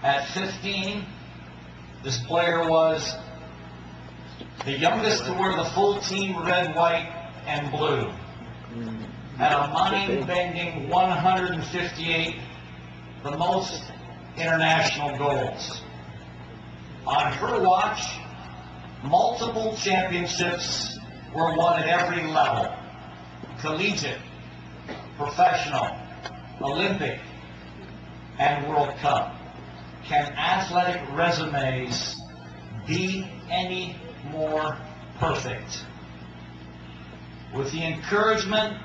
At 15, this player was the youngest to wear the full team red, white, and blue. At a mind-bending 158, the most international goals. On her watch, multiple championships were won at every level: collegiate, professional, Olympic, and World Cup. Can athletic resumes be any more perfect? With the encouragement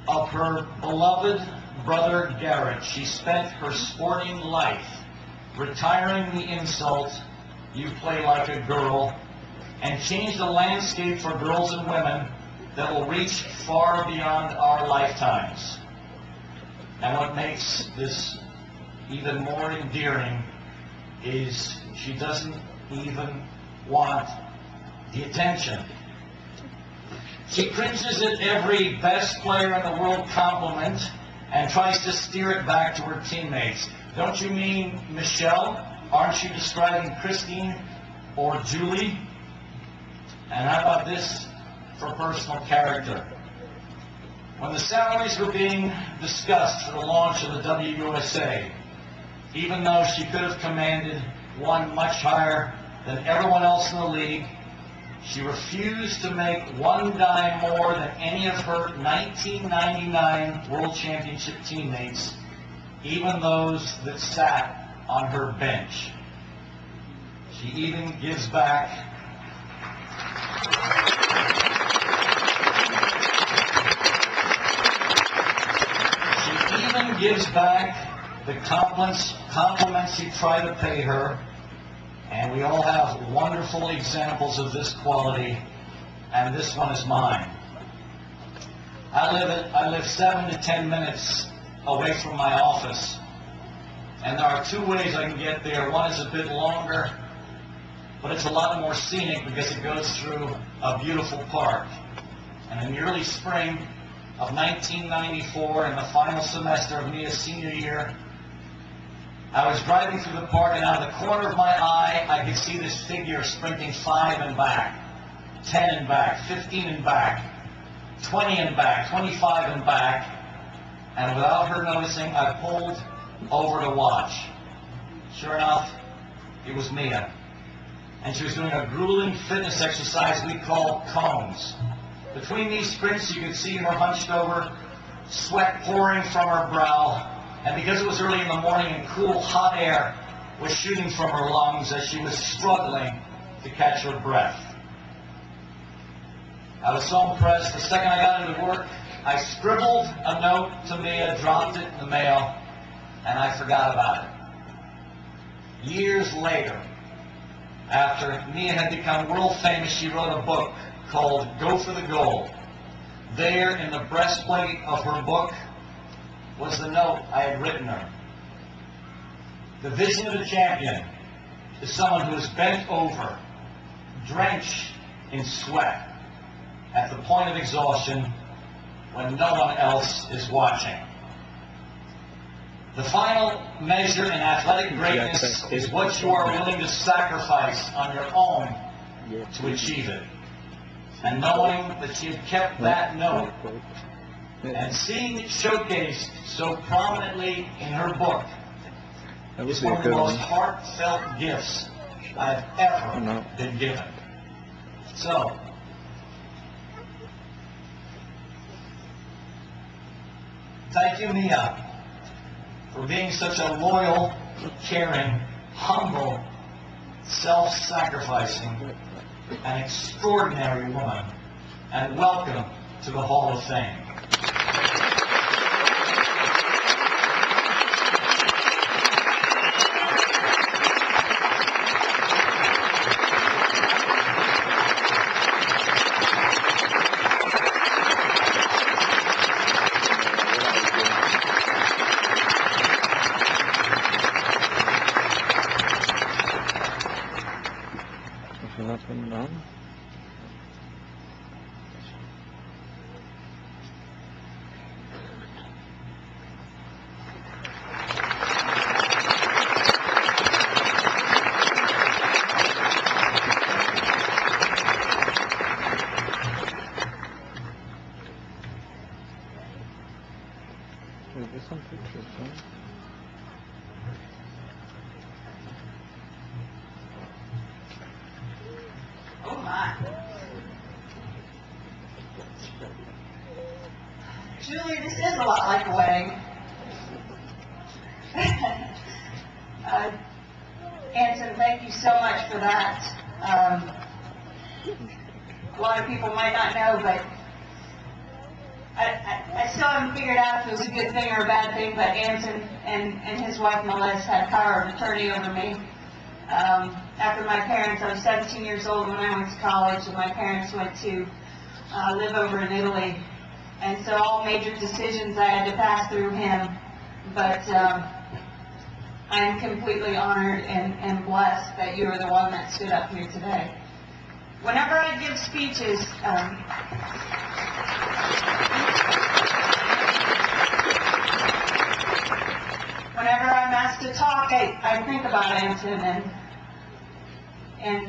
of her beloved brother Garrett, she spent her sporting life retiring the insult, "You play like a girl," and changed the landscape for girls and women that will reach far beyond our lifetimes. And what makes this even more endearing is she doesn't even want the attention. She cringes at every best player in the world compliment and tries to steer it back to her teammates. Don't you mean Michelle? Aren't you describing Christine or Julie? And how about this for personal character? When the salaries were being discussed for the launch of the WUSA, even though she could have commanded one much higher than everyone else in the league, she refused to make one dime more than any of her 1999 World Championship teammates, even those that sat on her bench. She even gives back the compliments she tried to pay her, and we all have wonderful examples of this quality, and this one is mine. I live 7 to 10 minutes away from my office, and there are two ways I can get there. One is a bit longer, but it's a lot more scenic because it goes through a beautiful park. And in the early spring of 1994, in the final semester of Mia's senior year, I was driving through the park, and out of the corner of my eye, I could see this figure sprinting 5 and back, 10 and back, 15 and back, 20 and back, 25 and back, and without her noticing, I pulled over to watch. Sure enough, it was Mia. And she was doing a grueling fitness exercise we call cones. Between these sprints, you could see her hunched over, sweat pouring from her brow, and because it was early in the morning and cool, hot air was shooting from her lungs as she was struggling to catch her breath. I was so impressed, the second I got into work, I scribbled a note to Mia, dropped it in the mail, and I forgot about it. Years later, after Mia had become world famous, she wrote a book called Go for the Goal. There, in the breastplate of her book, was the note I had written her. The vision of a champion is someone who is bent over, drenched in sweat, at the point of exhaustion when no one else is watching. The final measure in athletic greatness is what you are willing to sacrifice on your own to achieve it. And knowing that she had kept that note and seeing it showcased so prominently in her book is one of the most heartfelt gifts I've ever been given. So, thank you, Mia, for being such a loyal, caring, humble, self-sacrificing, and extraordinary woman. And welcome to the Hall of Fame. Julie, this is a lot like a wedding. Anson, thank you so much for that. A lot of people might not know, but I still haven't figured out if it was a good thing or a bad thing, but Anson and his wife Melissa had power of attorney over me. After my parents, I was 17 years old when I went to college, and my parents went to live over in Italy. And so all major decisions I had to pass through him. But I am completely honored and blessed that you are the one that stood up here today. Whenever I give speeches, whenever I'm asked to talk, I think about Anson and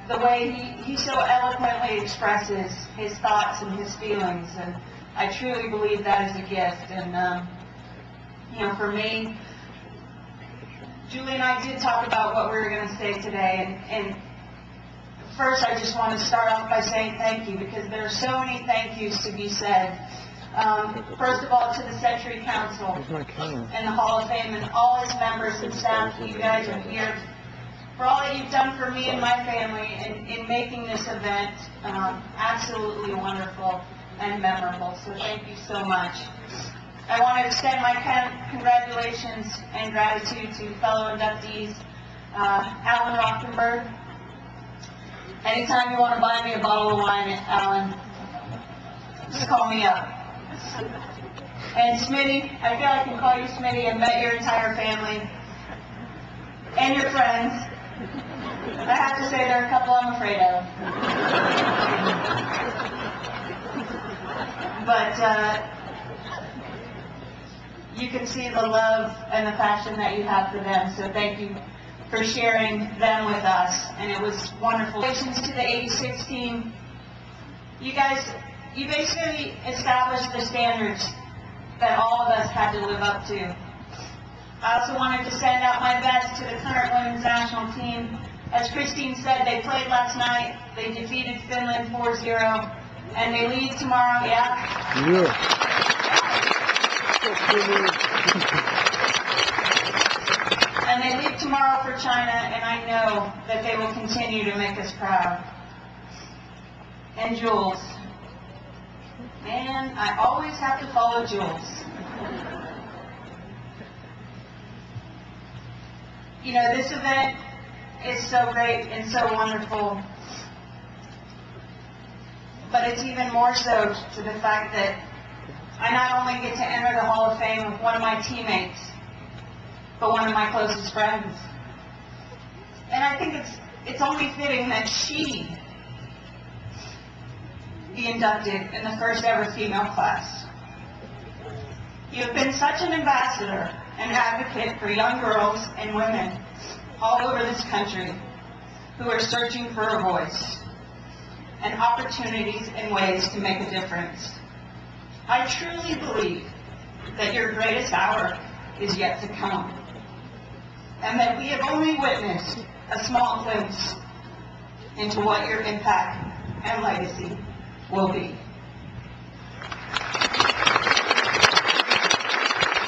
the way he so eloquently expresses his thoughts and his feelings, and I truly believe that is a gift. And for me, Julie and I did talk about what we were going to say today, and first I just want to start off by saying thank you, because there are so many thank yous to be said. First of all, to the Century Council and the Hall of Fame and all its members and staff. You guys are here for all that you've done for me and my family in making this event absolutely wonderful and memorable. So thank you so much. I want to extend my congratulations and gratitude to fellow inductees, Alan Rothenberg. Anytime you want to buy me a bottle of wine, Alan, just call me up. And Smitty, I feel I can call you Smitty. I've met your entire family and your friends. I have to say there are a couple I'm afraid of. But you can see the love and the passion that you have for them, so thank you for sharing them with us, and it was wonderful. Congratulations to the 86 team. You guys, you basically established the standards that all of us had to live up to. I also wanted to send out my best to the current women's national team. As Christine said, they played last night. They defeated Finland 4-0, and they leave tomorrow, And they leave tomorrow for China, and I know that they will continue to make us proud. And Jules. Man, I always have to follow Jules. This event is so great and so wonderful, but it's even more so to the fact that I not only get to enter the Hall of Fame with one of my teammates, but one of my closest friends. And I think it's only fitting that she be inducted in the first ever female class. You have been such an ambassador and advocate for young girls and women all over this country who are searching for a voice and opportunities and ways to make a difference. I truly believe that your greatest hour is yet to come, and that we have only witnessed a small glimpse into what your impact and legacy will be.